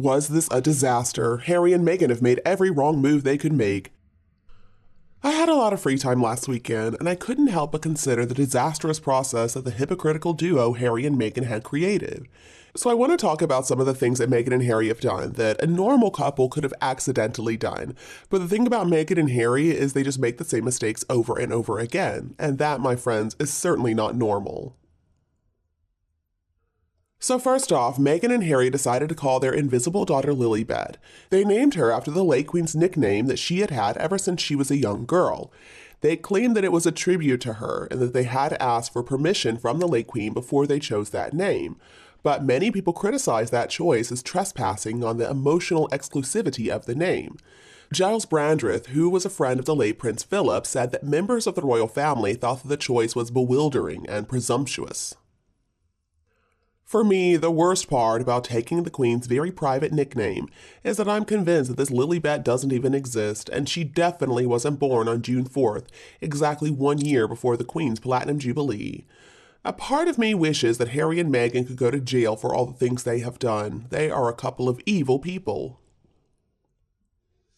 was this a disaster? Harry and Meghan have made every wrong move they could make. I had a lot of free time last weekend, and I couldn't help but consider the disastrous process that the hypocritical duo Harry and Meghan had created. So I want to talk about some of the things that Meghan and Harry have done that a normal couple could have accidentally done. But the thing about Meghan and Harry is they just make the same mistakes over and over again, and that, my friends, is certainly not normal. So first off, Meghan and Harry decided to call their invisible daughter Lilibet. They named her after the late Queen's nickname that she had had ever since she was a young girl. They claimed that it was a tribute to her and that they had to ask for permission from the late Queen before they chose that name. But many people criticized that choice as trespassing on the emotional exclusivity of the name. Giles Brandreth, who was a friend of the late Prince Philip, said that members of the royal family thought that the choice was bewildering and presumptuous. For me, the worst part about taking the Queen's very private nickname is that I'm convinced that this Lilibet doesn't even exist, and she definitely wasn't born on June 4th, exactly 1 year before the Queen's Platinum Jubilee. A part of me wishes that Harry and Meghan could go to jail for all the things they have done. They are a couple of evil people.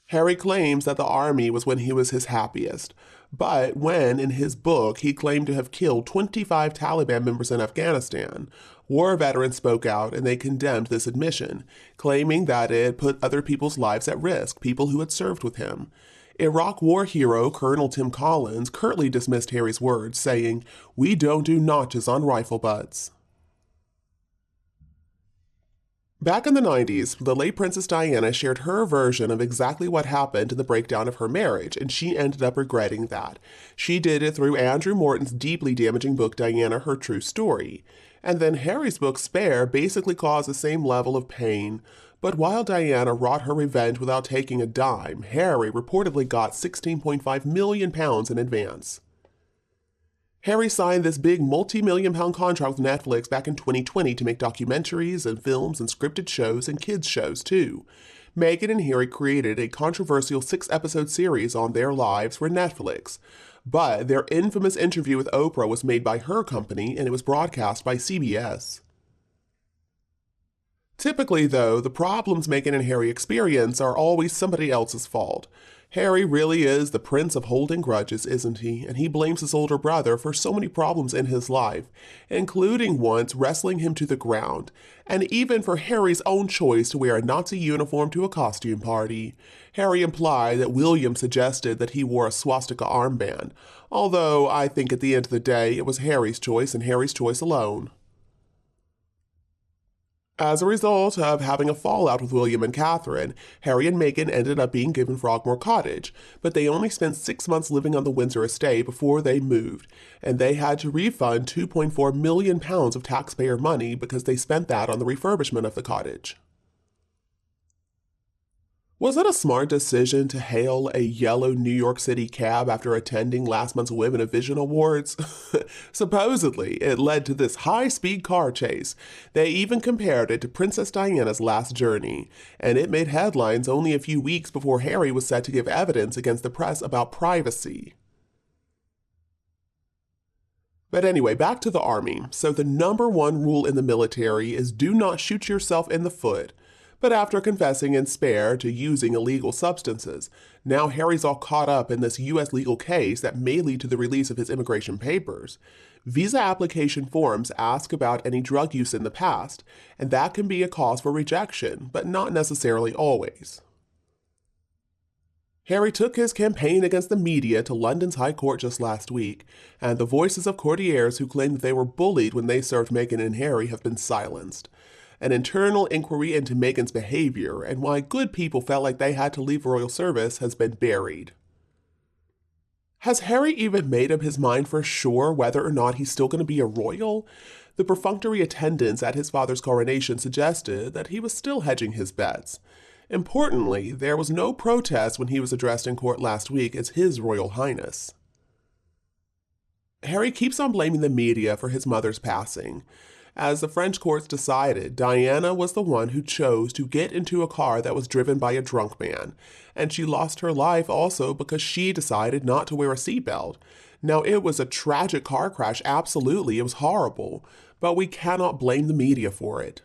Harry claims that the army was when he was his happiest, but when, in his book, he claimed to have killed 25 Taliban members in Afghanistan, war veterans spoke out and they condemned this admission, claiming that it put other people's lives at risk, people who had served with him. Iraq war hero Colonel Tim Collins curtly dismissed Harry's words, saying, "We don't do notches on rifle butts." Back in the 90s, the late Princess Diana shared her version of exactly what happened in the breakdown of her marriage, and she ended up regretting that. She did it through Andrew Morton's deeply damaging book Diana, Her True Story. And then Harry's book Spare basically caused the same level of pain. But while Diana wrought her revenge without taking a dime, Harry reportedly got £16.5 million in advance. Harry signed this big multi-million-pound contract with Netflix back in 2020 to make documentaries and films and scripted shows and kids shows too. Meghan and Harry created a controversial 6-episode series on their lives for Netflix. But their infamous interview with Oprah was made by her company and it was broadcast by CBS. Typically, though, the problems Meghan and Harry experience are always somebody else's fault. Harry really is the prince of holding grudges, isn't he? And he blames his older brother for so many problems in his life, including once wrestling him to the ground, and even for Harry's own choice to wear a Nazi uniform to a costume party. Harry implied that William suggested that he wore a swastika armband, although I think at the end of the day it was Harry's choice and Harry's choice alone. As a result of having a fallout with William and Catherine, Harry and Meghan ended up being given Frogmore Cottage, but they only spent 6 months living on the Windsor estate before they moved, and they had to refund £2.4 million of taxpayer money because they spent that on the refurbishment of the cottage. Was it a smart decision to hail a yellow New York City cab after attending last month's Women of Vision Awards? Supposedly, it led to this high-speed car chase. They even compared it to Princess Diana's last journey, and it made headlines only a few weeks before Harry was set to give evidence against the press about privacy. But anyway, back to the army. So the #1 rule in the military is do not shoot yourself in the foot. But after confessing in Spare to using illegal substances, now Harry's all caught up in this U.S. legal case that may lead to the release of his immigration papers. Visa application forms ask about any drug use in the past, and that can be a cause for rejection, but not necessarily always. Harry took his campaign against the media to London's High Court just last week, and the voices of courtiers who claimed that they were bullied when they served Meghan and Harry have been silenced. An internal inquiry into Meghan's behavior and why good people felt like they had to leave royal service has been buried. Has Harry even made up his mind for sure whether or not he's still going to be a royal? The perfunctory attendance at his father's coronation suggested that he was still hedging his bets. Importantly, there was no protest when he was addressed in court last week as His Royal Highness. Harry keeps on blaming the media for his mother's passing. As the French courts decided, Diana was the one who chose to get into a car that was driven by a drunk man, and she lost her life also because she decided not to wear a seatbelt. Now, it was a tragic car crash, absolutely, it was horrible, but we cannot blame the media for it.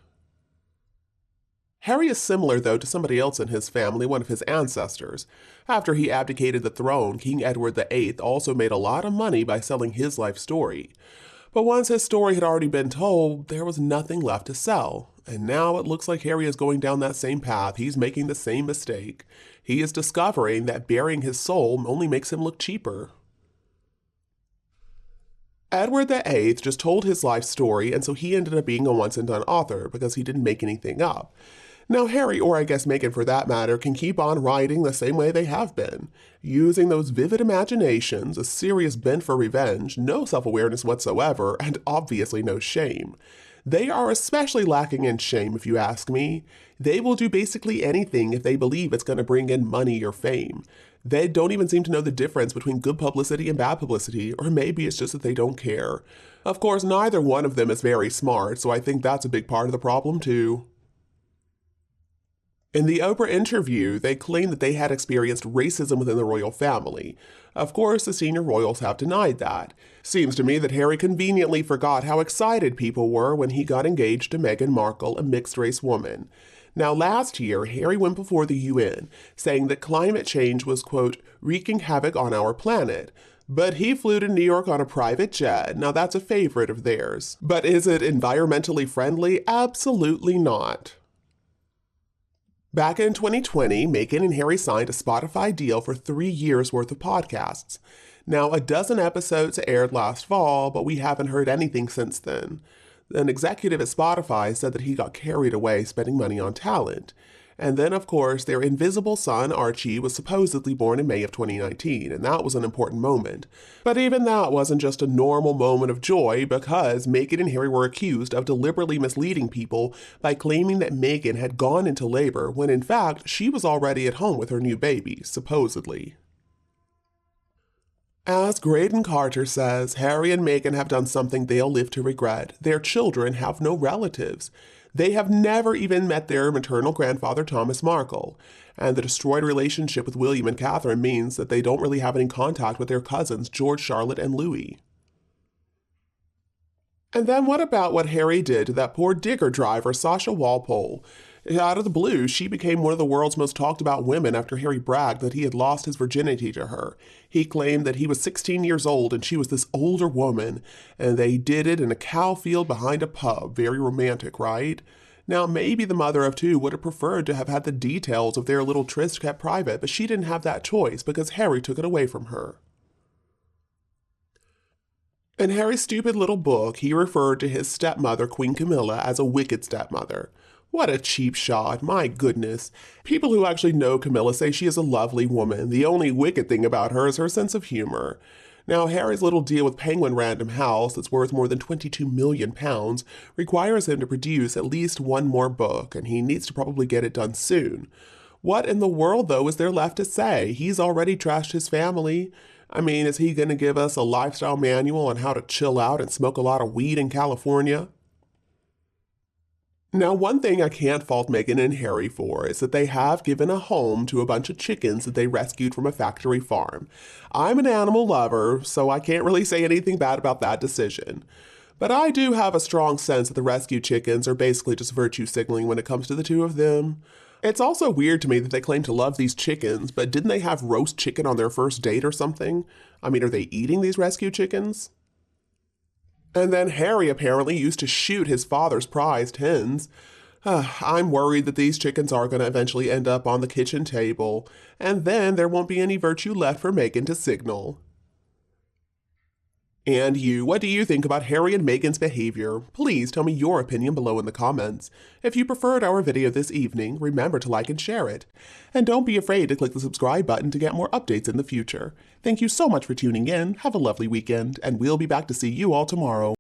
Harry is similar, though, to somebody else in his family, one of his ancestors. After he abdicated the throne, King Edward VIII also made a lot of money by selling his life story. But once his story had already been told, there was nothing left to sell. And now it looks like Harry is going down that same path. He's making the same mistake. He is discovering that burying his soul only makes him look cheaper. Edward VIII just told his life story, and so he ended up being a once-and-done author because he didn't make anything up. Now Harry, or I guess Meghan for that matter, can keep on writing the same way they have been, using those vivid imaginations, a serious bent for revenge, no self-awareness whatsoever, and obviously no shame. They are especially lacking in shame, if you ask me. They will do basically anything if they believe it's going to bring in money or fame. They don't even seem to know the difference between good publicity and bad publicity, or maybe it's just that they don't care. Of course, neither one of them is very smart, so I think that's a big part of the problem too. In the Oprah interview, they claimed that they had experienced racism within the royal family. Of course, the senior royals have denied that. Seems to me that Harry conveniently forgot how excited people were when he got engaged to Meghan Markle, a mixed-race woman. Now, last year, Harry went before the UN, saying that climate change was, quote, wreaking havoc on our planet. But he flew to New York on a private jet. Now, that's a favorite of theirs. But is it environmentally friendly? Absolutely not. Back in 2020, Meghan and Harry signed a Spotify deal for 3 years' worth of podcasts. Now, a dozen episodes aired last fall, but we haven't heard anything since then. An executive at Spotify said that he got carried away spending money on talent. And then, of course, their invisible son, Archie, was supposedly born in May of 2019, and that was an important moment. But even that wasn't just a normal moment of joy, because Meghan and Harry were accused of deliberately misleading people by claiming that Meghan had gone into labor when in fact she was already at home with her new baby, supposedly. As Graydon Carter says, Harry and Meghan have done something they'll live to regret. Their children have no relatives. They have never even met their maternal grandfather, Thomas Markle, and the destroyed relationship with William and Catherine means that they don't really have any contact with their cousins, George, Charlotte, and Louis. And then what about what Harry did to that poor digger driver, Sasha Walpole? Out of the blue, she became one of the world's most talked about women after Harry bragged that he had lost his virginity to her. He claimed that he was 16 years old and she was this older woman, and they did it in a cow field behind a pub. Very romantic, right? Now, maybe the mother of two would have preferred to have had the details of their little tryst kept private, but she didn't have that choice because Harry took it away from her. In Harry's stupid little book, he referred to his stepmother, Queen Camilla, as a wicked stepmother. What a cheap shot, my goodness. People who actually know Camilla say she is a lovely woman. The only wicked thing about her is her sense of humor. Now, Harry's little deal with Penguin Random House, that's worth more than £22 million, requires him to produce at least one more book, and he needs to probably get it done soon. What in the world, though, is there left to say? He's already trashed his family. I mean, is he going to give us a lifestyle manual on how to chill out and smoke a lot of weed in California? Now, one thing I can't fault Meghan and Harry for is that they have given a home to a bunch of chickens that they rescued from a factory farm. I'm an animal lover, so I can't really say anything bad about that decision. But I do have a strong sense that the rescued chickens are basically just virtue signaling when it comes to the two of them. It's also weird to me that they claim to love these chickens, but didn't they have roast chicken on their first date or something? I mean, are they eating these rescued chickens? And then Harry apparently used to shoot his father's prized hens. I'm worried that these chickens are going to eventually end up on the kitchen table, and then there won't be any virtue left for Meghan to signal. And you, what do you think about Harry and Meghan's behavior? Please tell me your opinion below in the comments. If you preferred our video this evening, remember to like and share it. And don't be afraid to click the subscribe button to get more updates in the future. Thank you so much for tuning in, have a lovely weekend, and we'll be back to see you all tomorrow.